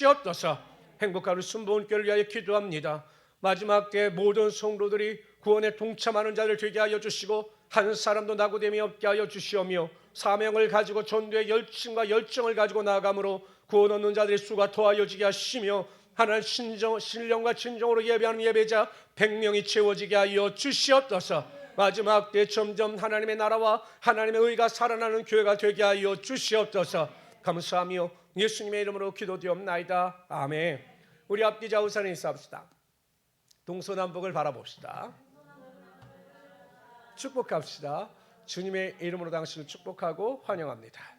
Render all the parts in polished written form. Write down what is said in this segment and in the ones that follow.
주옵소서. 행복한 우리 순복음교회를 위하여 기도합니다. 마지막 때 모든 성도들이 구원에 동참하는 자들 되게 하여 주시고 한 사람도 낙오됨이 없게 하여 주시오며 사명을 가지고 전도의 열심과 열정을 가지고 나아감으로 구원 얻는 자들의 수가 더하여지게 하시며 하나님 신령과 진정으로 예배하는 예배자 100명이 채워지게 하여 주시옵소서. 마지막 때 점점 하나님의 나라와 하나님의 의가 살아나는 교회가 되게 하여 주시옵소서. 감사하며 예수님의 이름으로 기도드리옵나이다. 아멘. 우리 앞뒤 좌우산에 인사합시다. 동서남북을 바라봅시다. 축복합시다. 주님의 이름으로 당신을 축복하고 환영합니다.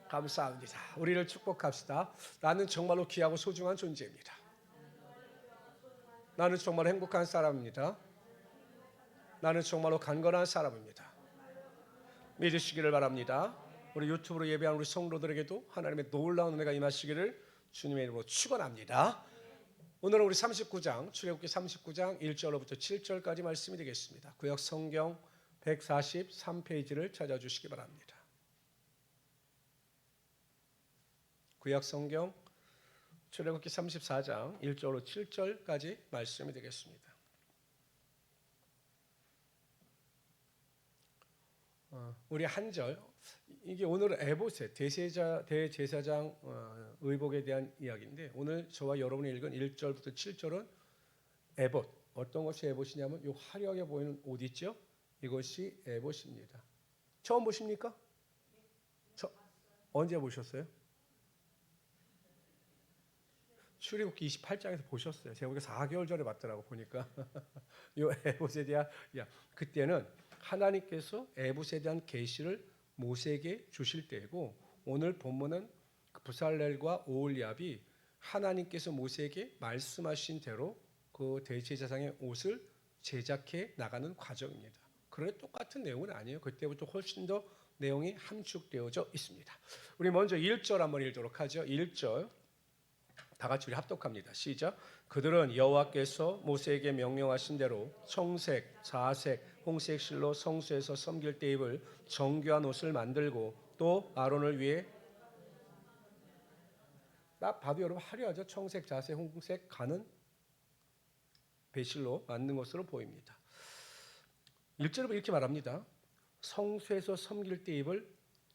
감사합니다. 우리를 축복합시다. 나는 정말로 귀하고 소중한 존재입니다. 나는 정말 행복한 사람입니다. 나는 정말로 강건한 사람입니다. 믿으시기를 바랍니다. 우리 유튜브로 예배하는 우리 성도들에게도 하나님의 놀라운 은혜가 임하시기를 주님의 이름으로 축원합니다. 오늘은 우리 39장 출애굽기 39장 1절로부터 7절까지 말씀이 되겠습니다. 구약 성경 143페이지를 찾아주시기 바랍니다. 구약 성경 출애굽기 34장 1절로 7절까지 말씀이 되겠습니다. 우리 한 절, 이게 오늘 에봇의 대제사장 의복에 대한 이야기인데 오늘 저와 여러분이 읽은 1절부터 7절은 에봇, 어떤 것이 에봇이냐면 이 화려하게 보이는 옷 있죠? 이것이 에봇입니다. 처음 보십니까? 언제 보셨어요? 출애굽기 28장에서 보셨어요. 제가 보니까 4개월 전에 봤더라고 보니까 이 에봇에 대한 그때는 하나님께서 에봇에 대한 계시를 모세에게 주실 때이고 오늘 본문은 부살렐과 오홀리압이 하나님께서 모세에게 말씀하신 대로 그 대제사장의 옷을 제작해 나가는 과정입니다. 그런데 똑같은 내용은 아니에요. 그때부터 훨씬 더 내용이 함축되어져 있습니다. 우리 먼저 1절 한번 읽도록 하죠. 1절 다 같이 우리 합독합니다. 시작. 그들은 여호와께서 모세에게 명령하신 대로 청색, 자색, 홍색 실로 성소에서 섬길 때 입을 정교한 옷을 만들고 또 아론을 위해 딱 봐도 여러분 화려하죠. 청색, 자색, 홍색 가는 배실로 만든 것으로 보입니다. 1절에 이렇게 말합니다. 성소에서 섬길 때 입을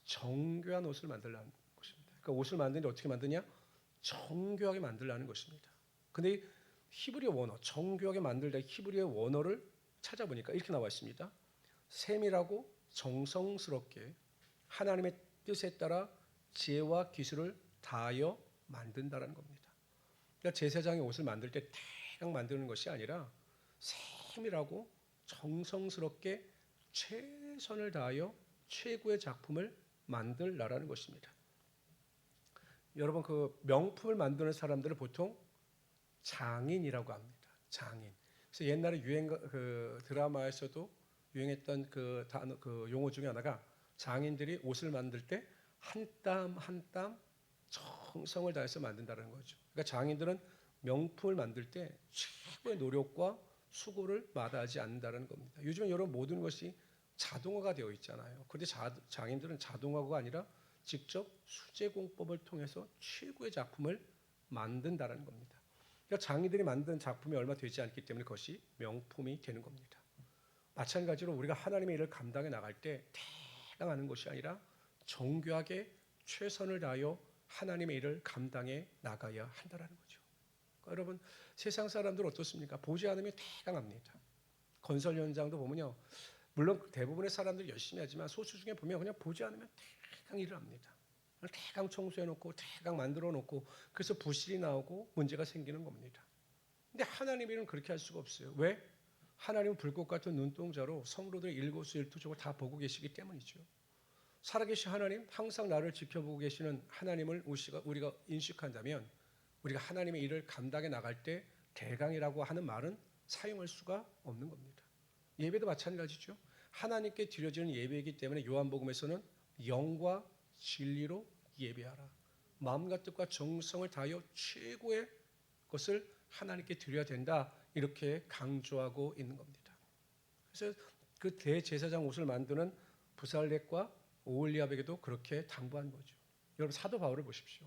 정교한 옷을 만들라는 것입니다. 그러니까 옷을 만드는데 어떻게 만드냐? 정교하게 만들라는 것입니다. 근데 히브리어 원어, 정교하게 만들다 히브리어 원어를 찾아보니까 이렇게 나와 있습니다. 세밀하고 정성스럽게 하나님의 뜻에 따라 지혜와 기술을 다하여 만든다라는 겁니다. 그러니까 제사장의 옷을 만들 때 대강 만드는 것이 아니라 세밀하고 정성스럽게 최선을 다하여 최고의 작품을 만들라라는 것입니다. 여러분 그 명품을 만드는 사람들을 보통 장인이라고 합니다. 장인. 그래서 옛날에 그 드라마에서도 유행했던 그 단어, 그 용어 중에 하나가 장인들이 옷을 만들 때 한 땀 한 땀 정성을 다해서 만든다는 거죠. 그러니까 장인들은 명품을 만들 때 최고의 노력과 수고를 마다하지 않는다는 겁니다. 요즘은 여러분 모든 것이 자동화가 되어 있잖아요. 그런데 장인들은 자동화가 아니라 직접 수제공법을 통해서 최고의 작품을 만든다는 겁니다. 그러니까 장인들이 만든 작품이 얼마 되지 않기 때문에 그것이 명품이 되는 겁니다. 마찬가지로 우리가 하나님의 일을 감당해 나갈 때 대강 하는 것이 아니라 정교하게 최선을 다하여 하나님의 일을 감당해 나가야 한다는 거죠. 그러니까 여러분 세상 사람들은 어떻습니까? 보지 않으면 대강 합니다. 건설 현장도 보면요. 물론 대부분의 사람들이 열심히 하지만 소수 중에 보면 그냥 보지 않으면 대강 일을 합니다. 대강 청소해 놓고 대강 만들어 놓고 그래서 부실이 나오고 문제가 생기는 겁니다. 근데 하나님의 일은 그렇게 할 수가 없어요. 왜? 하나님은 불꽃 같은 눈동자로 성도들의 일거수일투족을 다 보고 계시기 때문이죠. 살아계신 하나님, 항상 나를 지켜보고 계시는 하나님을 우리가 인식한다면 우리가 하나님의 일을 감당해 나갈 때 대강이라고 하는 말은 사용할 수가 없는 겁니다. 예배도 마찬가지죠. 하나님께 드려지는 예배이기 때문에 요한복음에서는 영과 진리로 예배하라. 마음과 뜻과 정성을 다하여 최고의 것을 하나님께 드려야 된다. 이렇게 강조하고 있는 겁니다. 그래서 그 대제사장 옷을 만드는 부살렛과 오홀리압에게도 그렇게 당부한 거죠. 여러분 사도 바울을 보십시오.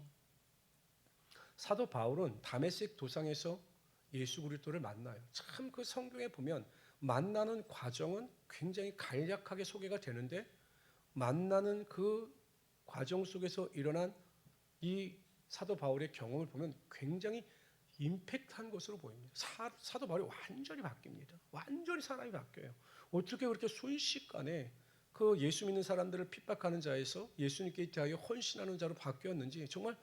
사도 바울은 다메섹 도상에서 예수 그리스도를 만나요. 참 그 성경에 보면 만나는 과정은 굉장히 간략하게 소개가 되는데 만나는 그 과정 속에서 일어난 이 사도 바울의 경험을 보면 굉장히 임팩트한 것으로 보입니다. 사도 바울이 완전히 바뀝니다. 완전히 사람이 바뀌어요. 어떻게 그렇게 순식간에 그 예수 믿는 사람들을 핍박하는 자에서 예수님께 대하여 헌신하는 자로 바뀌었는지 정말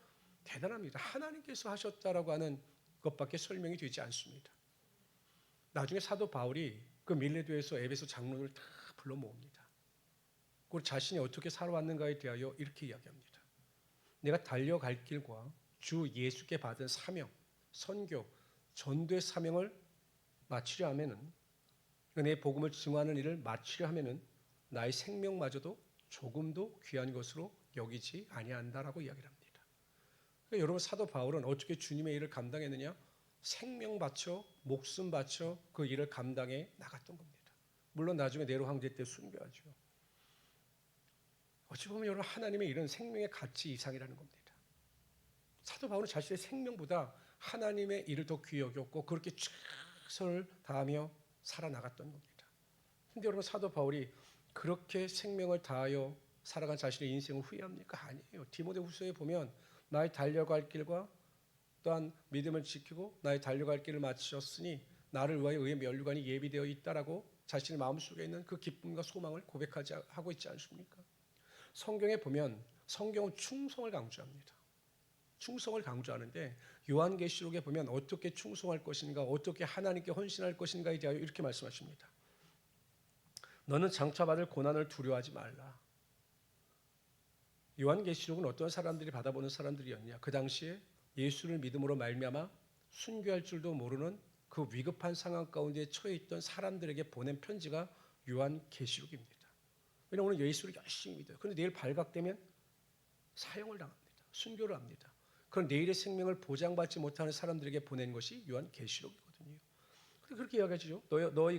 대단합니다. 하나님께서 하셨다라고 하는 것밖에 설명이 되지 않습니다. 나중에 사도 바울이 그 밀레도에서 에베소 장로를 다 불러 모읍니다. 그리고 자신이 어떻게 살아왔는가에 대하여 이렇게 이야기합니다. 내가 달려갈 길과 주 예수께 받은 사명, 선교, 전도의 사명을 마치려 하면은 내 복음을 증거하는 일을 마치려 하면은 나의 생명마저도 조금도 귀한 것으로 여기지 아니한다라고 이야기를 합니다. 그러니까 여러분 사도 바울은 어떻게 주님의 일을 감당했느냐? 생명 바쳐 목숨 바쳐 그 일을 감당해 나갔던 겁니다. 물론 나중에 네로 황제 때 순교하죠. 어찌 보면 여러분 하나님의 일은 생명의 가치 이상이라는 겁니다. 사도 바울은 자신의 생명보다 하나님의 일을 더 귀히 여겼고 그렇게 최선을 다하며 살아나갔던 겁니다. 그런데 여러분 사도 바울이 그렇게 생명을 다하여 살아간 자신의 인생을 후회합니까? 아니에요. 디모데후서에 보면 나의 달려갈 길과 또한 믿음을 지키고 나의 달려갈 길을 마치셨으니 나를 위하여 의의 면류관이 예비되어 있다라고 자신의 마음속에 있는 그 기쁨과 소망을 고백하고 있지 않습니까? 성경에 보면 성경은 충성을 강조합니다. 충성을 강조하는데 요한계시록에 보면 어떻게 충성할 것인가, 어떻게 하나님께 헌신할 것인가에 대하여 이렇게 말씀하십니다. 너는 장차 받을 고난을 두려워하지 말라. 요한계시록은 어떤 사람들이 받아보는 사람들이었냐? 그 당시에 예수를 믿음으로 말미암아 순교할 줄도 모르는 그 위급한 상황 가운데 처해 있던 사람들에게 보낸 편지가 요한계시록입니다. 왜냐하면 오늘 예수를 열심히 믿어요. 그런데 내일 발각되면 사형을 당합니다. 순교를 합니다. 그런 내일의 생명을 보장받지 못하는 사람들에게 보낸 것이 요한계시록이거든요. 그렇게 이야기하죠.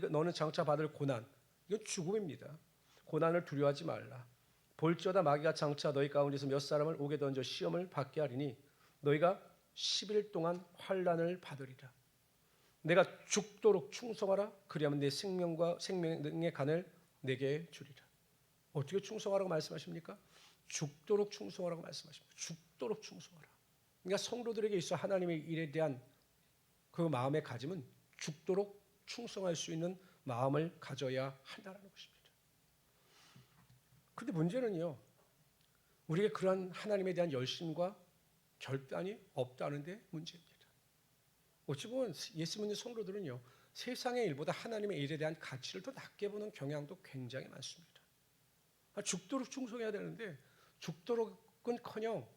너는 장차 받을 고난, 이건 죽음입니다. 고난을 두려워하지 말라. 볼지어다 마귀가 장차 너희 가운데서 몇 사람을 옥에 던져 시험을 받게 하리니 너희가 10일 동안 환난을 받으리라. 내가 죽도록 충성하라. 그리하면 내 생명과 생명의 간을 내게 주리라. 어떻게 충성하라고 말씀하십니까? 죽도록 충성하라고 말씀하십니다. 죽도록 충성하라. 그러니까 성도들에게 있어 하나님의 일에 대한 그 마음의 가짐은 죽도록 충성할 수 있는 마음을 가져야 한다는 것입니다. 그런데 문제는요, 우리에게 그러한 하나님에 대한 열심과 결단이 없다는 데 문제입니다. 어찌 보면 예수 믿는 성도들은요, 세상의 일보다 하나님의 일에 대한 가치를 더 낮게 보는 경향도 굉장히 많습니다. 죽도록 충성해야 되는데 죽도록은커녕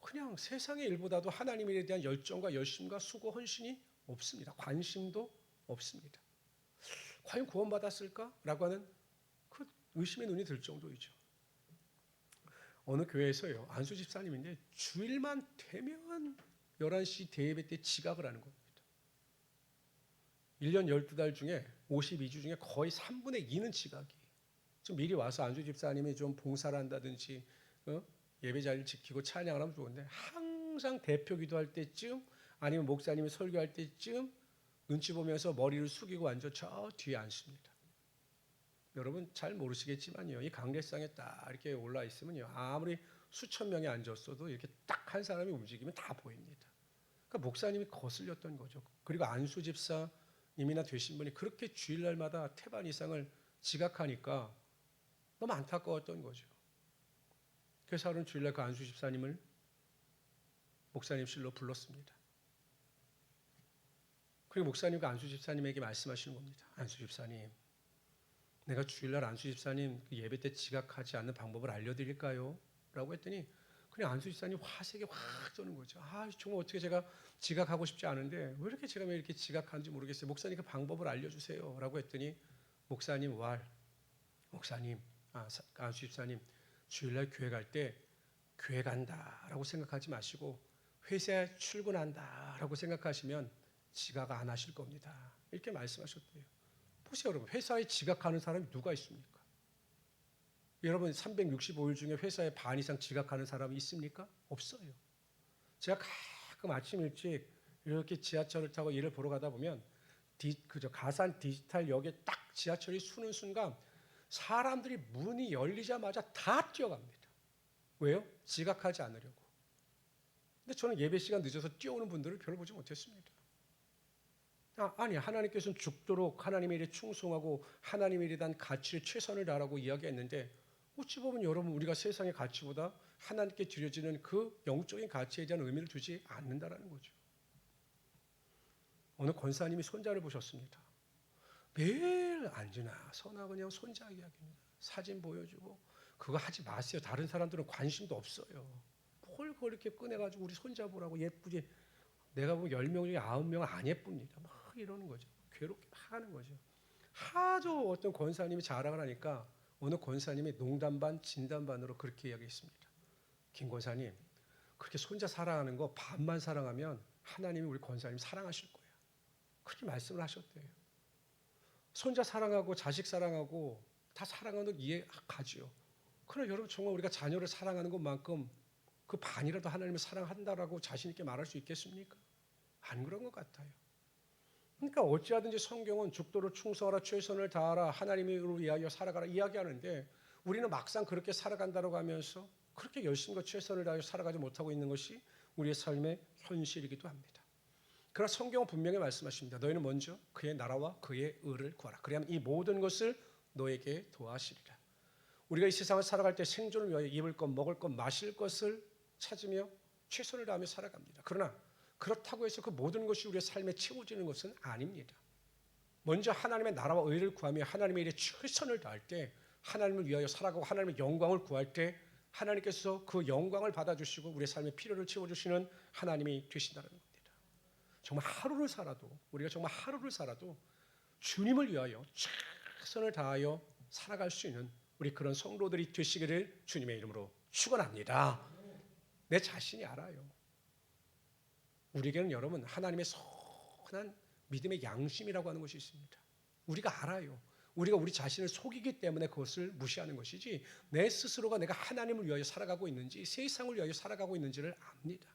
그냥 세상의 일보다도 하나님의 일에 대한 열정과 열심과 수고, 헌신이 없습니다. 관심도 없습니다. 과연 구원받았을까라고 하는 그 의심의 눈이 들 정도이죠. 어느 교회에서요, 안수 집사님인데 주일만 되면 11시 대예배 때 지각을 하는 겁니다. 1년 12달 중에 52주 중에 거의 3분의 2는 지각이에요. 좀 미리 와서 안수 집사님이 좀 봉사를 한다든지 예배 자리를 지키고 찬양을 하면 좋은데 항상 대표 기도할 때쯤 아니면 목사님이 설교할 때쯤 눈치 보면서 머리를 숙이고 앉아 저 뒤에 앉습니다. 여러분 잘 모르시겠지만요, 이 강대상에 딱 이렇게 올라 있으면요, 아무리 수천 명이 앉았어도 이렇게 딱 한 사람이 움직이면 다 보입니다. 그러니까 목사님이 거슬렸던 거죠. 그리고 안수 집사님이나 되신 분이 그렇게 주일날마다 태반 이상을 지각하니까 너무 안타까웠던 거죠. 그래서 하루는 주일날 그 안수 집사님을 목사님실로 불렀습니다. 그리고 목사님과 안수 집사님에게 말씀하시는 겁니다. 안수 집사님, 내가 주일날 안수 집사님 예배 때 지각하지 않는 방법을 알려드릴까요? 라고 했더니 그냥 안수 집사님 화색이 확 도는 거죠. 정말 어떻게 제가 지각하고 싶지 않은데 왜 이렇게 제가 왜 이렇게 지각하는지 모르겠어요. 목사님 그 방법을 알려주세요. 라고 했더니 목사님 안수 집사님 주일날 교회 갈 때 교회 간다라고 생각하지 마시고 회사에 출근한다라고 생각하시면 지각 안 하실 겁니다. 이렇게 말씀하셨대요. 보세요, 여러분. 회사에 지각하는 사람이 누가 있습니까? 여러분 365일 중에 회사에 반 이상 지각하는 사람이 있습니까? 없어요. 제가 가끔 아침 일찍 이렇게 지하철을 타고 일을 보러 가다 보면 그저 가산 디지털역에 딱 지하철이 서는 순간 사람들이 문이 열리자마자 다 뛰어갑니다. 왜요? 지각하지 않으려고. 근데 저는 예배 시간 늦어서 뛰어오는 분들을 별로 보지 못했습니다. 아니, 하나님께서는 죽도록 하나님의 일에 충성하고 하나님의 일에 대한 가치를 최선을 다하라고 이야기했는데 어찌 보면 여러분 우리가 세상의 가치보다 하나님께 드려지는 그 영적인 가치에 대한 의미를 두지 않는다라는 거죠. 어느 권사님이 손자를 보셨습니다. 매일 앉으나 서나 그냥 손자 이야기입니다. 사진 보여주고 그거 하지 마세요. 다른 사람들은 관심도 없어요. 뭘 그렇게 꺼내가지고 우리 손자 보라고 예쁘지. 내가 보면 10명 중에 9명은 안 예쁩니다. 막 이러는 거죠. 괴롭게 하는 거죠. 하도 어떤 권사님이 자랑을 하니까 어느 권사님이 농담 반 진담 반으로 그렇게 이야기했습니다. 김 권사님, 그렇게 손자 사랑하는 거 반만 사랑하면 하나님이 우리 권사님 사랑하실 거예요. 그렇게 말씀을 하셨대요. 손자 사랑하고 자식 사랑하고 다 사랑하는 이해가지요. 그러나 여러분 정말 우리가 자녀를 사랑하는 것만큼 그 반이라도 하나님을 사랑한다라고 자신 있게 말할 수 있겠습니까? 안 그런 것 같아요. 그러니까 어찌하든지 성경은 죽도록 충성하라 최선을 다하라 하나님을 위하여 살아가라 이야기하는데 우리는 막상 그렇게 살아간다고 하면서 그렇게 열심과 최선을 다하여 살아가지 못하고 있는 것이 우리의 삶의 현실이기도 합니다. 그러나 성경은 분명히 말씀하십니다. 너희는 먼저 그의 나라와 그의 의를 구하라. 그래야만 이 모든 것을 너에게 도와하시리라. 우리가 이 세상을 살아갈 때 생존을 위하여 입을 것, 먹을 것, 마실 것을 찾으며 최선을 다하며 살아갑니다. 그러나 그렇다고 해서 그 모든 것이 우리의 삶에 채워지는 것은 아닙니다. 먼저 하나님의 나라와 의를 구하며 하나님의 일에 최선을 다할 때 하나님을 위하여 살아가고 하나님의 영광을 구할 때 하나님께서 그 영광을 받아주시고 우리의 삶의 필요를 채워주시는 하나님이 되신다는 겁니다. 정말 하루를 살아도 우리가 정말 하루를 살아도 주님을 위하여 최선을 다하여 살아갈 수 있는 우리 그런 성도들이 되시기를 주님의 이름으로 축원합니다. 내 자신이 알아요. 우리에게는 여러분 하나님의 선한 믿음의 양심이라고 하는 것이 있습니다. 우리가 알아요. 우리가 우리 자신을 속이기 때문에 그것을 무시하는 것이지 내 스스로가 내가 하나님을 위하여 살아가고 있는지 세상을 위하여 살아가고 있는지를 압니다.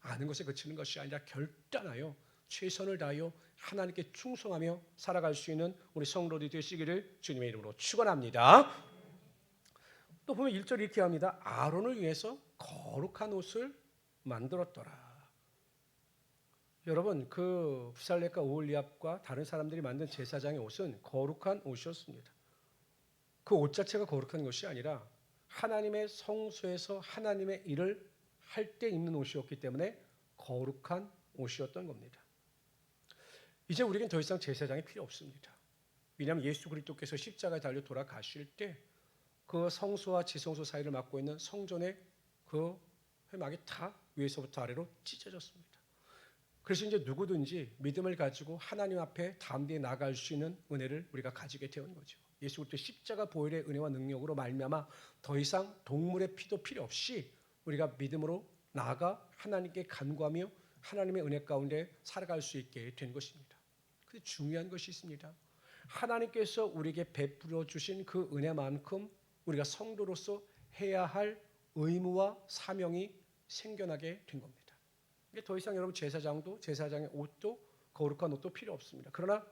아는 것에 그치는 것이 아니라 결단하여 최선을 다하여 하나님께 충성하며 살아갈 수 있는 우리 성도들이 되시기를 주님의 이름으로 축원합니다. 또 보면 1절 이렇게 합니다. 아론을 위해서 거룩한 옷을 만들었더라. 여러분 그 부살렙과 오홀리압과 다른 사람들이 만든 제사장의 옷은 거룩한 옷이었습니다. 그 옷 자체가 거룩한 것이 아니라 하나님의 성소에서 하나님의 일을 할 때 입는 옷이었기 때문에 거룩한 옷이었던 겁니다. 이제 우리에겐 더 이상 제사장이 필요 없습니다. 왜냐하면 예수 그리스도께서 십자가에 달려 돌아가실 때 그 성소와 지성소 사이를 막고 있는 성전의 그 회막이 다 위에서부터 아래로 찢어졌습니다. 그래서 이제 누구든지 믿음을 가지고 하나님 앞에 담대히 나아갈 수 있는 은혜를 우리가 가지게 되는 거죠. 예수 그리스도 십자가 보혈의 은혜와 능력으로 말미암아 더 이상 동물의 피도 필요 없이 우리가 믿음으로 나아가 하나님께 간구하며 하나님의 은혜 가운데 살아갈 수 있게 된 것입니다. 그런데 중요한 것이 있습니다. 하나님께서 우리에게 베풀어 주신 그 은혜만큼 우리가 성도로서 해야 할 의무와 사명이 생겨나게 된 겁니다. 더 이상 여러분 제사장의 옷도 거룩한 옷도 필요 없습니다. 그러나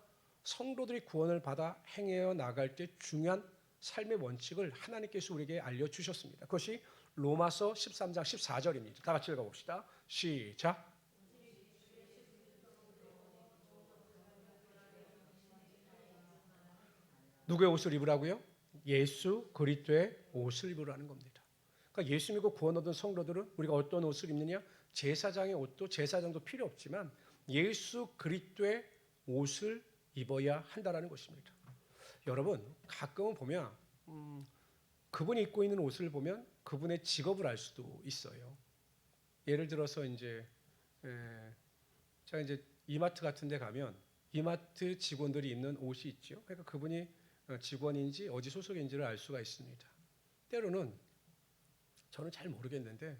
성도들이 구원을 받아 행하여 나갈 때 중요한 삶의 원칙을 하나님께서 우리에게 알려주셨습니다. 그것이 로마서 13장 14절입니다. 다 같이 읽어봅시다. 시작. 누구의 옷을 입으라고요? 예수 그리스도의 옷을 입으라는 겁니다. 그러니까 예수 믿고 구원 얻은 성도들은 우리가 어떤 옷을 입느냐? 제사장의 옷도 제사장도 필요 없지만 예수 그리스도의 옷을 입어야 한다라는 것입니다. 여러분 가끔은 보면 그분이 입고 있는 옷을 보면 그분의 직업을 알 수도 있어요. 예를 들어서 이제 제가 이제 이마트 같은 데 가면 이마트 직원들이 입는 옷이 있죠. 그러니까 그분이 직원인지 어디 소속인지를 알 수가 있습니다. 때로는 저는 잘 모르겠는데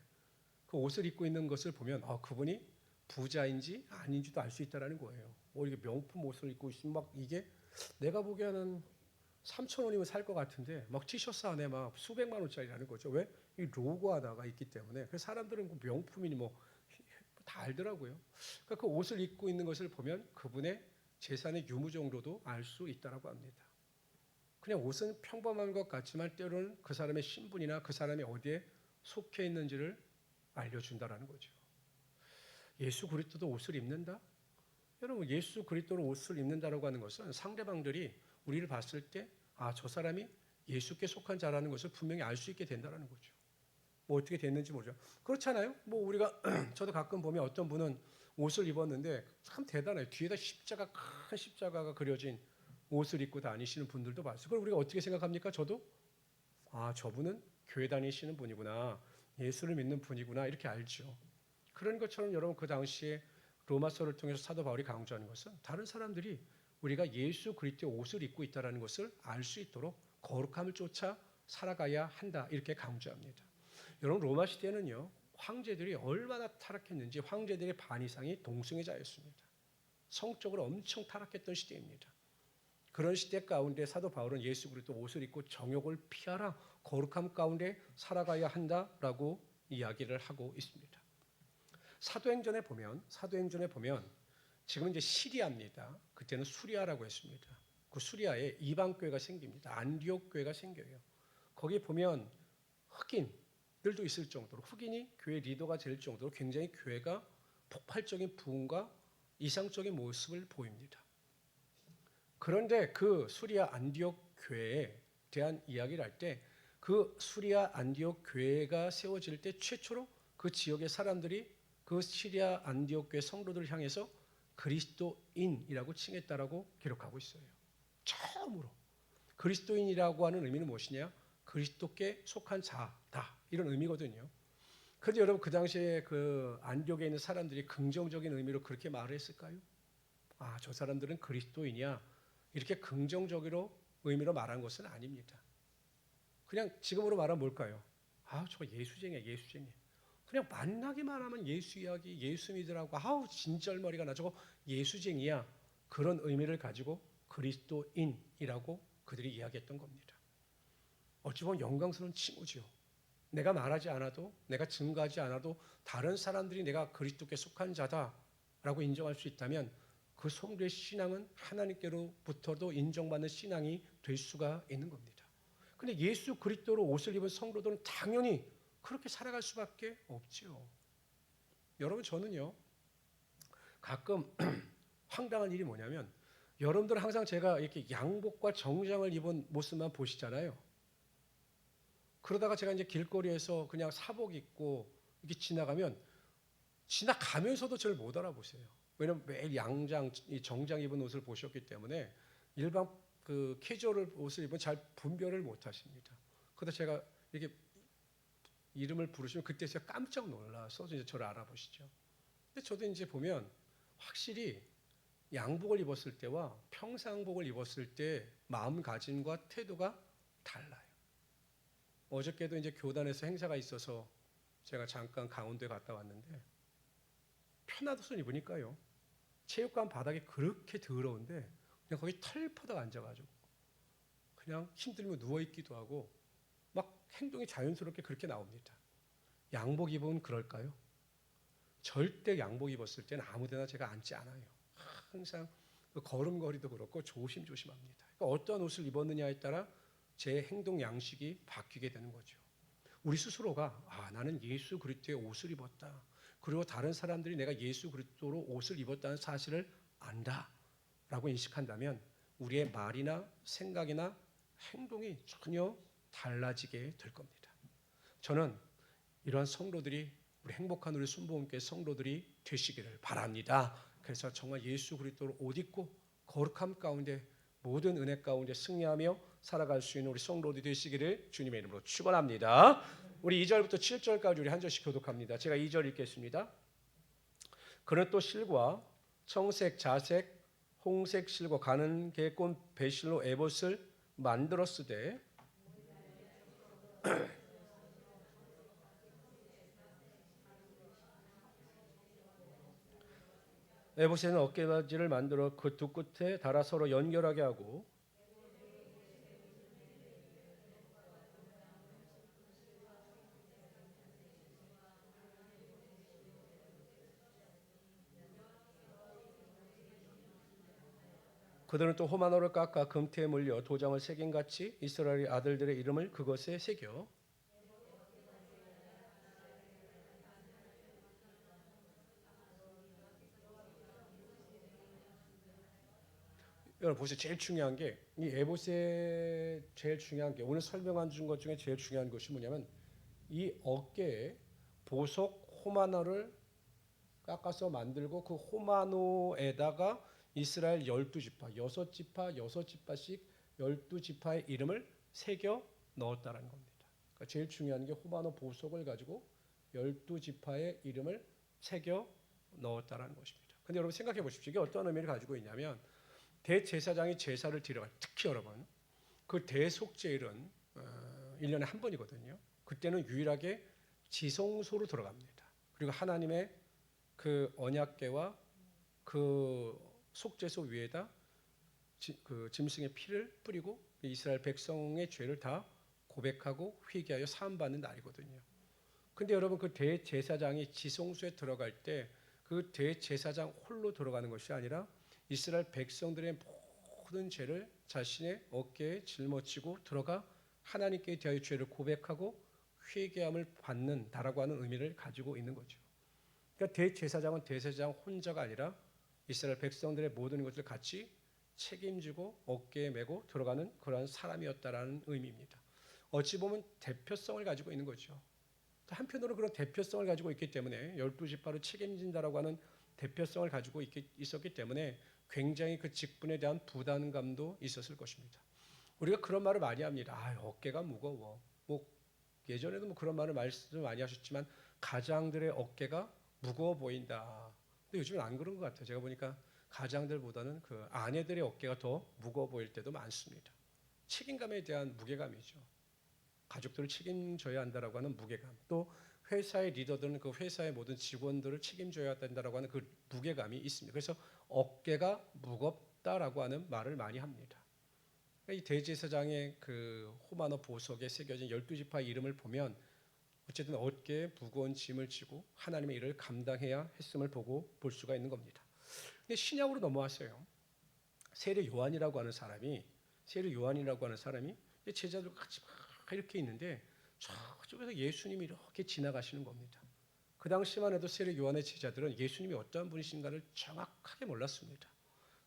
그 옷을 입고 있는 것을 보면 그분이 부자인지 아닌지도 알 수 있다라는 거예요. 이게 명품 옷을 입고 있으면 막 이게 내가 보기에는 3,000원이면 살 것 같은데 막 티셔츠 안에 막 수백만 원짜리라는 거죠. 왜? 이 로고 하나가 있기 때문에. 그래서 사람들은 그 명품이니 뭐 다 알더라고요. 그러니까 그 옷을 입고 있는 것을 보면 그분의 재산의 유무 정도도 알 수 있다라고 합니다. 그냥 옷은 평범한 것 같지만 때로는 그 사람의 신분이나 그 사람이 어디에 속해 있는지를 알려준다라는 거죠. 예수 그리스도도 옷을 입는다? 여러분, 예수 그리스도로 옷을 입는다라고 하는 것은 상대방들이 우리를 봤을 때 저 사람이 예수께 속한 자라는 것을 분명히 알 수 있게 된다라는 거죠. 뭐 어떻게 됐는지 모르죠. 그렇잖아요. 뭐 우리가 저도 가끔 보면 어떤 분은 옷을 입었는데 참 대단해요. 뒤에다 큰 십자가가 그려진 옷을 입고 다니시는 분들도 봤어요. 그걸 우리가 어떻게 생각합니까? 저도 저분은 교회 다니시는 분이구나. 예수를 믿는 분이구나. 이렇게 알죠. 그런 것처럼 여러분 그 당시에 로마서를 통해서 사도 바울이 강조하는 것은 다른 사람들이 우리가 예수 그리스도의 옷을 입고 있다는 것을 알 수 있도록 거룩함을 쫓아 살아가야 한다. 이렇게 강조합니다. 여러분 로마 시대는요. 황제들이 얼마나 타락했는지 황제들의 반 이상이 동성애자였습니다. 성적으로 엄청 타락했던 시대입니다. 그런 시대 가운데 사도 바울은 예수 그리스도 옷을 입고 정욕을 피하라 거룩함 가운데 살아가야 한다라고 이야기를 하고 있습니다. 사도행전에 보면 지금 이제 시리아입니다. 그때는 수리아라고 했습니다. 그 수리아에 이방 교회가 생깁니다. 안디옥 교회가 생겨요. 거기 보면 흑인들도 있을 정도로 흑인이 교회 리더가 될 정도로 굉장히 교회가 폭발적인 부흥과 이상적인 모습을 보입니다. 그런데 그 수리아 안디옥 교회에 대한 이야기를 할 때 그 수리아 안디옥 교회가 세워질 때 최초로 그 지역의 사람들이 그 시리아 안디옥 교회 성도들을 향해서 그리스도인이라고 칭했다라고 기록하고 있어요. 처음으로 그리스도인이라고 하는 의미는 무엇이냐? 그리스도께 속한 자다 이런 의미거든요. 그런데 여러분 그 당시에 그 안디옥에 있는 사람들이 긍정적인 의미로 그렇게 말을 했을까요? 저 사람들은 그리스도인이야 이렇게 긍정적으로 의미로 말한 것은 아닙니다. 그냥 지금으로 말하면 뭘까요? 저거 예수쟁이야 예수쟁이. 그냥 만나기만 하면 예수 이야기, 예수 믿으라고 진절머리가 나 저거 예수쟁이야. 그런 의미를 가지고 그리스도인이라고 그들이 이야기했던 겁니다. 어찌 보면 영광스러운 칭호지요. 내가 말하지 않아도 내가 증거하지 않아도 다른 사람들이 내가 그리스도께 속한 자다라고 인정할 수 있다면 그 성도의 신앙은 하나님께로부터도 인정받는 신앙이 될 수가 있는 겁니다. 그런데 예수 그리스도로 옷을 입은 성도들은 당연히 그렇게 살아갈 수밖에 없지요. 여러분 저는요 가끔 황당한 일이 뭐냐면 여러분들 항상 제가 이렇게 양복과 정장을 입은 모습만 보시잖아요. 그러다가 제가 이제 길거리에서 그냥 사복 입고 이렇게 지나가면서도 저를 못 알아보세요. 왜냐면 매일 양장, 정장 입은 옷을 보셨기 때문에 일반 그 캐주얼 옷을 입은 잘 분별을 못 하십니다. 그러다 제가 이렇게 이름을 부르시면 그때 제가 깜짝 놀라서 이제 저를 알아보시죠. 근데 저도 이제 보면 확실히 양복을 입었을 때와 평상복을 입었을 때 마음가짐과 태도가 달라요. 어저께도 이제 교단에서 행사가 있어서 제가 잠깐 강원도에 갔다 왔는데 편한 옷을 입으니까요. 체육관 바닥이 그렇게 더러운데 그냥 거기 털퍼덕 앉아가지고 그냥 힘들면 누워있기도 하고 막 행동이 자연스럽게 그렇게 나옵니다. 양복 입으면 그럴까요? 절대 양복 입었을 때는 아무데나 제가 앉지 않아요. 항상 그 걸음걸이도 그렇고 조심조심합니다. 그러니까 어떠한 옷을 입었느냐에 따라 제 행동 양식이 바뀌게 되는 거죠. 우리 스스로가 나는 예수 그리스도의 옷을 입었다. 그리고 다른 사람들이 내가 예수 그리스도로 옷을 입었다는 사실을 안다라고 인식한다면 우리의 말이나 생각이나 행동이 전혀 달라지게 될 겁니다. 저는 이러한 성도들이 우리 행복한 우리 순복음교회 성도들이 되시기를 바랍니다. 그래서 정말 예수 그리스도로 옷 입고 거룩함 가운데 모든 은혜 가운데 승리하며 살아갈 수 있는 우리 성도들이 되시기를 주님의 이름으로 축원합니다. 우리 2절부터 7절까지 우리 한 절씩 교독합니다. 제가 2절 읽겠습니다. 그는 또 실과 청색, 자색, 홍색 실과 가는 개꽃 배실로 에봇을 만들었으되 에봇에는 어깨바지를 만들어 그 두 끝에 달아 서로 연결하게 하고 그들은 또 호마노를 깎아 금태에 물려 도장을 새김같이 이스라엘 아들들의 이름을 그것에 새겨. 여러분 보세요. 제일 중요한 게 이 에봇의 제일 중요한 게 오늘 설명한 준 것 중에 제일 중요한 것이 뭐냐면 이 어깨에 보석 호마노를 깎아서 만들고 그 호마노에다가 이스라엘 12지파, 6지파, 6지파씩 12지파의 이름을 새겨 넣었다는 겁니다. 그러니까 제일 중요한 게 호마노 보석을 가지고 12지파의 이름을 새겨 넣었다는 것입니다. 근데 여러분 생각해 보십시오. 이게 어떤 의미를 가지고 있냐면 대제사장이 제사를 드려갈 특히 여러분 그 대속제일은 1년에 한 번이거든요. 그때는 유일하게 지성소로 들어갑니다. 그리고 하나님의 그 언약궤와 그 속죄소 위에다 그 짐승의 피를 뿌리고 이스라엘 백성의 죄를 다 고백하고 회개하여 사함받는 날이거든요. 근데 여러분 그 대제사장이 지성소에 들어갈 때 그 대제사장 홀로 들어가는 것이 아니라 이스라엘 백성들의 모든 죄를 자신의 어깨에 짊어지고 들어가 하나님께 대하여 죄를 고백하고 회개함을 받는다라고 하는 의미를 가지고 있는 거죠. 그러니까 대제사장은 대제사장 혼자가 아니라 이스라엘 백성들의 모든 것을 같이 책임지고 어깨에 메고 들어가는 그러한 사람이었다라는 의미입니다. 어찌 보면 대표성을 가지고 있는 거죠. 한편으로 그런 대표성을 가지고 있기 때문에 12지파로 책임진다라고 하는 대표성을 가지고 있었기 때문에 굉장히 그 직분에 대한 부담감도 있었을 것입니다. 우리가 그런 말을 많이 합니다. 어깨가 무거워. 뭐 예전에도 뭐 그런 말을 말씀 많이 하셨지만 가장들의 어깨가 무거워 보인다. 근데 요즘은 안 그런 것 같아요. 제가 보니까 가장들보다는 그 아내들의 어깨가 더 무거워 보일 때도 많습니다. 책임감에 대한 무게감이죠. 가족들을 책임져야 한다라고 하는 무게감. 또 회사의 리더들은 그 회사의 모든 직원들을 책임져야 된다라고 하는 그 무게감이 있습니다. 그래서 어깨가 무겁다라고 하는 말을 많이 합니다. 이 대제사장의 그 호마노 보석에 새겨진 12지파 이름을 보면 어쨌든 어깨에 무거운 짐을 지고 하나님의 일을 감당해야 했음을 보고 볼 수가 있는 겁니다. 근데 신약으로 넘어왔어요. 세례 요한이라고 하는 사람이 제자들과 같이 막 이렇게 있는데 저쪽에서 예수님이 이렇게 지나가시는 겁니다. 그 당시만 해도 세례 요한의 제자들은 예수님이 어떠한 분이신가를 정확하게 몰랐습니다.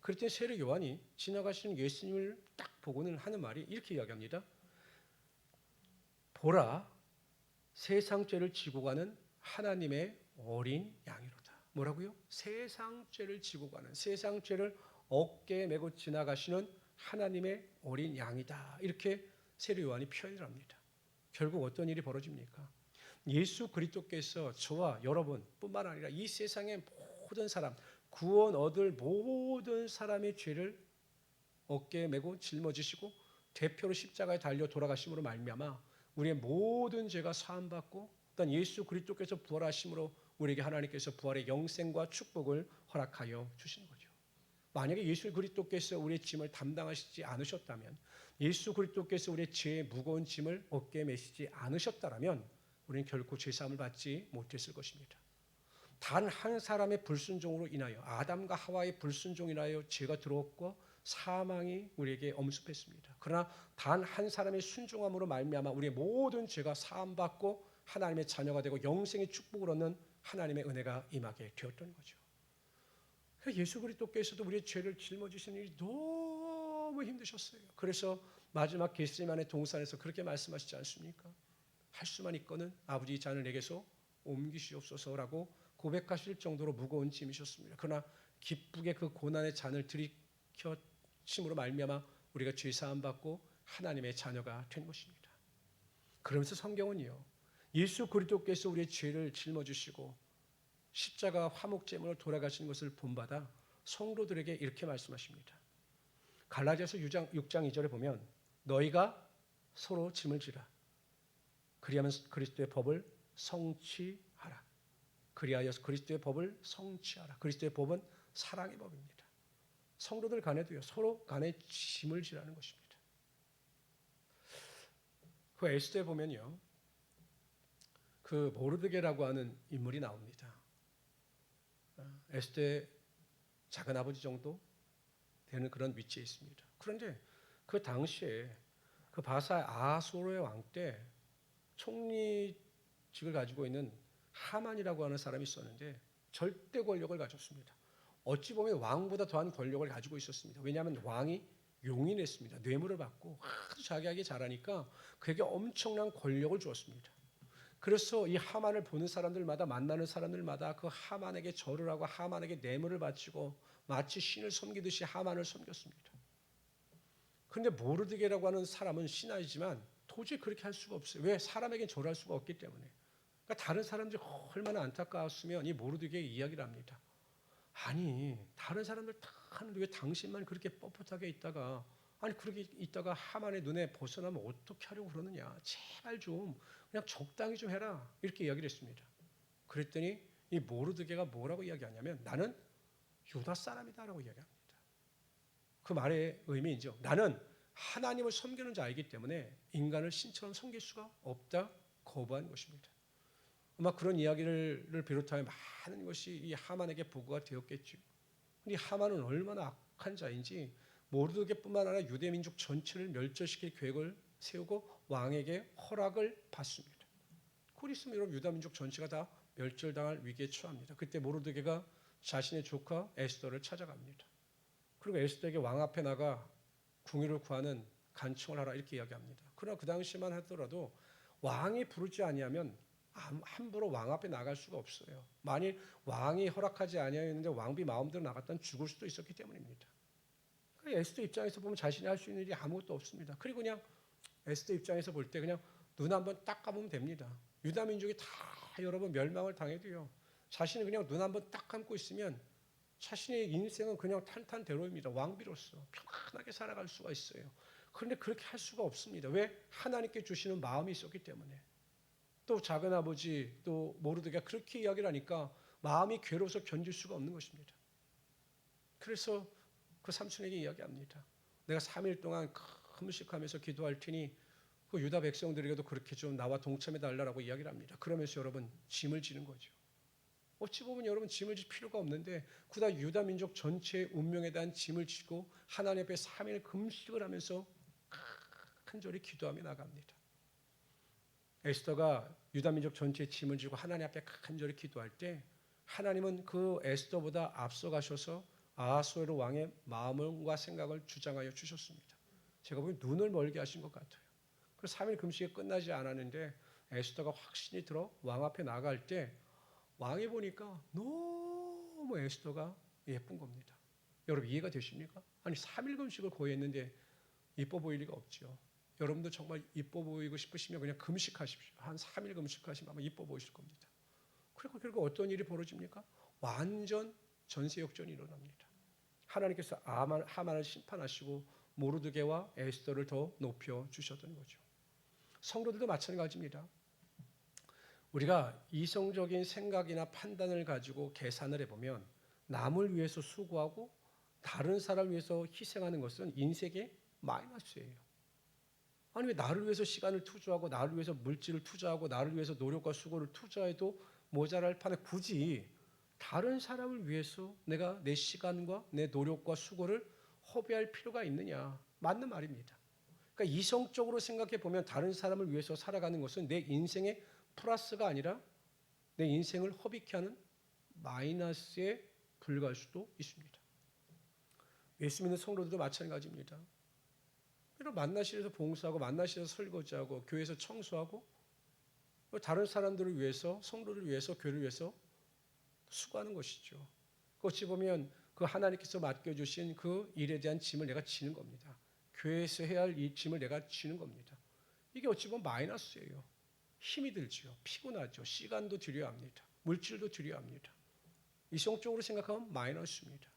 그랬더니 세례 요한이 지나가시는 예수님을 딱 보고는 하는 말이 이렇게 이야기합니다. 보라, 세상 죄를 지고 가는 하나님의 어린 양이로다. 뭐라고요? 세상 죄를 지고 가는, 세상 죄를 어깨에 메고 지나가시는 하나님의 어린 양이다. 이렇게 세례 요한이 표현을 합니다. 결국 어떤 일이 벌어집니까? 예수 그리스도께서 저와 여러분뿐만 아니라 이 세상의 모든 사람, 구원 얻을 모든 사람의 죄를 어깨에 메고 짊어지시고 대표로 십자가에 달려 돌아가심으로 말미암아 우리의 모든 죄가 사함받고 또 예수 그리스도께서 부활하심으로 우리에게 하나님께서 부활의 영생과 축복을 허락하여 주시는 거죠. 만약에 예수 그리스도께서 우리의 짐을 담당하시지 않으셨다면, 예수 그리스도께서 우리의 죄의 무거운 짐을 어깨에 메시지 않으셨다면 우리는 결코 죄사함을 받지 못했을 것입니다. 단 한 사람의 불순종으로 인하여, 아담과 하와의 불순종으로 인하여 죄가 들어왔고 사망이 우리에게 엄습했습니다. 그러나 단 한 사람의 순종함으로 말미암아 우리의 모든 죄가 사함받고 하나님의 자녀가 되고 영생의 축복을 얻는 하나님의 은혜가 임하게 되었던 거죠. 예수 그리스도께서도 우리의 죄를 짊어지시는 일이 너무 힘드셨어요. 그래서 마지막 겟세마네 동산에서 그렇게 말씀하시지 않습니까? 할 수만 있거든 아버지 이 잔을 내게서 옮기시옵소서라고 고백하실 정도로 무거운 짐이셨습니다. 그러나 기쁘게 그 고난의 잔을 들이켜심으로 말미암아 우리가 죄 사함 받고 하나님의 자녀가 된 것입니다. 그러면서 성경은요, 예수 그리스도께서 우리의 죄를 짊어지시고 십자가 화목제물로 돌아가신 것을 본받아 성도들에게 이렇게 말씀하십니다. 갈라디아서 6장 2절에 보면 너희가 서로 짐을 지라. 그리하면 그리스도의 법을 성취하라. 그리하여 그리스도의 법을 성취하라. 그리스도의 법은 사랑의 법입니다. 성도들 간에도요, 서로 간에 짐을 지라는 것입니다. 그 에스더에 보면요, 그 모르드게라고 하는 인물이 나옵니다. 에스더의 작은 아버지 정도, 되는 그런 위치에 있습니다. 그런데 그 당시에 그 바사 아수르의 왕 때 총리직을 가지고 있는 하만이라고 하는 사람이 있었는데 절대 권력을 가졌습니다. 어찌 보면 왕보다 더한 권력을 가지고 있었습니다. 왜냐하면 왕이 용인했습니다. 뇌물을 받고 아주 자기하게 잘하니까 그에게 엄청난 권력을 주었습니다. 그래서 이 하만을 보는 사람들마다 만나는 사람들마다 그 하만에게 절을 하고 하만에게 뇌물을 바치고 마치 신을 섬기듯이 하만을 섬겼습니다. 그런데 모르드게라고 하는 사람은 신하이지만 도저히 그렇게 할 수가 없어요. 왜? 사람에겐 절할 수가 없기 때문에. 그러니까 다른 사람들이 얼마나 안타까웠으면 이 모르드게의 이야기를 합니다. 아니 다른 사람들 다 하는데 왜 당신만 그렇게 뻣뻣하게 있다가 아니 그렇게 있다가 하만의 눈에 벗어나면 어떻게 하려고 그러느냐. 제발 좀 그냥 적당히 좀 해라. 이렇게 이야기를 했습니다. 그랬더니 이 모르드게가 뭐라고 이야기하냐면 나는 유다 사람이다라고 이야기합니다. 그 말의 의미이죠. 나는 하나님을 섬기는 자이기 때문에 인간을 신처럼 섬길 수가 없다 거부한 것입니다. 아마 그런 이야기를 비롯하여 많은 것이 이 하만에게 보고가 되었겠죠. 근데 하만은 얼마나 악한 자인지 모르드게뿐만 아니라 유대 민족 전체를 멸절시킬 계획을 세우고 왕에게 허락을 받습니다. 곧 있으면 여러분 유다 민족 전체가 다 멸절당할 위기에 처합니다. 그때 모르드게가 자신의 조카 에스더를 찾아갑니다. 그리고 에스더에게 왕 앞에 나가 궁유를 구하는 간청을 하라 이렇게 이야기합니다. 그러나 그 당시만 하더라도 왕이 부르지 아니하면 함부로 왕 앞에 나갈 수가 없어요. 만일 왕이 허락하지 아니하였는데 왕비 마음대로 나갔다면 죽을 수도 있었기 때문입니다. 에스더 입장에서 보면 자신이 할 수 있는 일이 아무것도 없습니다. 그리고 그냥 에스더 입장에서 볼 때 그냥 눈 한번 딱 감으면 됩니다. 유다 민족이 다 여러분 멸망을 당해도요. 자신이 그냥 눈 한번 딱 감고 있으면 자신의 인생은 그냥 탄탄대로입니다. 왕비로서 편안하게 살아갈 수가 있어요. 그런데 그렇게 할 수가 없습니다. 왜? 하나님께 주시는 마음이 있었기 때문에. 또 작은 아버지 또 모르드게가 그렇게 이야기를 하니까 마음이 괴로워서 견딜 수가 없는 것입니다. 그래서 그 삼촌에게 이야기합니다. 내가 3일 동안 금식하면서 기도할 테니 그 유다 백성들에게도 그렇게 좀 나와 동참해 달라고 이야기를 합니다. 그러면서 여러분 짐을 지는 거죠. 어찌 보면 여러분 짐을 질 필요가 없는데 그다 유다 민족 전체의 운명에 대한 짐을 지고 하나님 앞에 3일 금식을 하면서 간절히 기도하며 나갑니다. 에스더가 유다 민족 전체의 짐을 지고 하나님 앞에 간절히 기도할 때 하나님은 그 에스더보다 앞서가셔서 아하수에로 왕의 마음과 생각을 주장하여 주셨습니다. 제가 보기엔 눈을 멀게 하신 것 같아요. 그래서 3일 금식이 끝나지 않았는데 에스더가 확신이 들어 왕 앞에 나갈 때 왕이 보니까 너무 에스더가 예쁜 겁니다. 여러분 이해가 되십니까? 아니 3일 금식을 거의 했는데 이뻐 보일 리가 없죠. 여러분도 정말 이뻐 보이고 싶으시면 그냥 금식하십시오. 한 3일 금식하시면 아마 이뻐 보이실 겁니다. 그리고 결국 어떤 일이 벌어집니까? 완전 전세 역전이 일어납니다. 하나님께서 하만을 심판하시고 모르드게와 에스더를 더 높여 주셨던 거죠. 성도들도 마찬가지입니다. 우리가 이성적인 생각이나 판단을 가지고 계산을 해보면 남을 위해서 수고하고 다른 사람을 위해서 희생하는 것은 인생의 마이너스예요. 아니 왜 나를 위해서 시간을 투자하고 나를 위해서 물질을 투자하고 나를 위해서 노력과 수고를 투자해도 모자랄 판에 굳이 다른 사람을 위해서 내가 내 시간과 내 노력과 수고를 허비할 필요가 있느냐. 맞는 말입니다. 그러니까 이성적으로 생각해 보면 다른 사람을 위해서 살아가는 것은 내 인생의 플러스가 아니라 내 인생을 허비케 하는 마이너스에 불과할 수도 있습니다. 예수 믿는 성도들도 마찬가지입니다. 만나실에서 봉사하고 만나실에서 설거지하고 교회에서 청소하고 다른 사람들을 위해서 성도를 위해서 교회를 위해서 수고하는 것이죠. 어찌 보면 그 하나님께서 맡겨주신 그 일에 대한 짐을 내가 지는 겁니다. 교회에서 해야 할 이 짐을 내가 지는 겁니다. 이게 어찌 보면 마이너스예요. 힘이 들죠. 피곤하죠. 시간도 들여야 합니다. 물질도 들여야 합니다. 이성적으로 생각하면 마이너스입니다.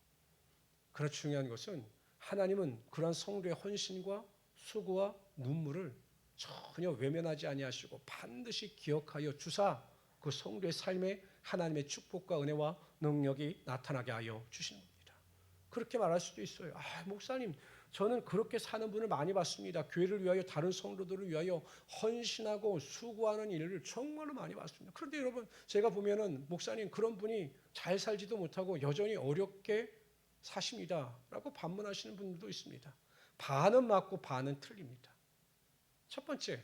그러나 중요한 것은 하나님은 그러한 성도의 헌신과 수고와 눈물을 전혀 외면하지 아니하시고 반드시 기억하여 주사 그 성도의 삶에 하나님의 축복과 은혜와 능력이 나타나게 하여 주시는 겁니다. 그렇게 말할 수도 있어요. 목사님 저는 그렇게 사는 분을 많이 봤습니다. 교회를 위하여 다른 성도들을 위하여 헌신하고 수고하는 일을 정말로 많이 봤습니다. 그런데 여러분 제가 보면은 목사님 그런 분이 잘 살지도 못하고 여전히 어렵게 사십니다라고 반문하시는 분들도 있습니다. 반은 맞고 반은 틀립니다. 첫 번째,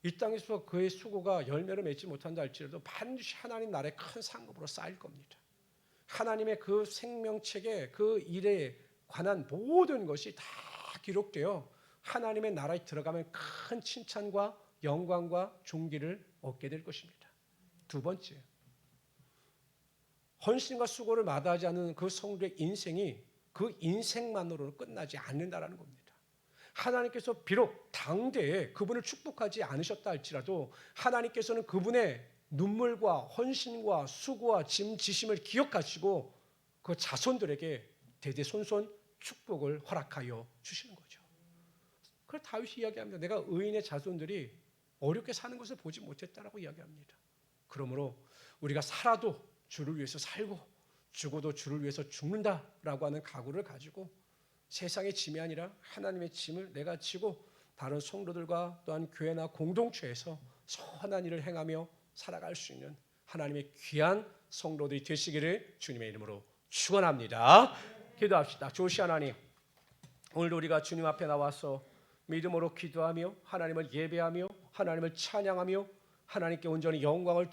이 땅에서 그의 수고가 열매를 맺지 못한다 할지라도 반드시 하나님 나라의 큰 상급으로 쌓일 겁니다. 하나님의 그 생명책에 그 일에 관한 모든 것이 다 기록되어 하나님의 나라에 들어가면 큰 칭찬과 영광과 존귀를 얻게 될 것입니다. 두 번째, 헌신과 수고를 마다하지 않는 그 성도의 인생이 그 인생만으로는 끝나지 않는다라는 겁니다. 하나님께서 비록 당대에 그분을 축복하지 않으셨다 할지라도 하나님께서는 그분의 눈물과 헌신과 수고와 짐지심을 기억하시고 그 자손들에게 대대손손 축복을 허락하여 주시는 거죠. 그걸 다윗이 이야기합니다. 내가 의인의 자손들이 어렵게 사는 것을 보지 못했다라고 이야기합니다. 그러므로 우리가 살아도 주를 위해서 살고 죽어도 주를 위해서 죽는다라고 하는 각오를 가지고 세상의 짐이 아니라 하나님의 짐을 내가 지고 다른 성도들과 또한 교회나 공동체에서 선한 일을 행하며 살아갈 수 있는 하나님의 귀한 성도들이 되시기를 주님의 이름으로 축원합니다. 기도합시다. 좋으신 하나님, 오늘도 우리가 주님 앞에 나와서 믿음으로 기도하며 하나님을 예배하며 하나님을 찬양하며 하나님께 온전히 영광을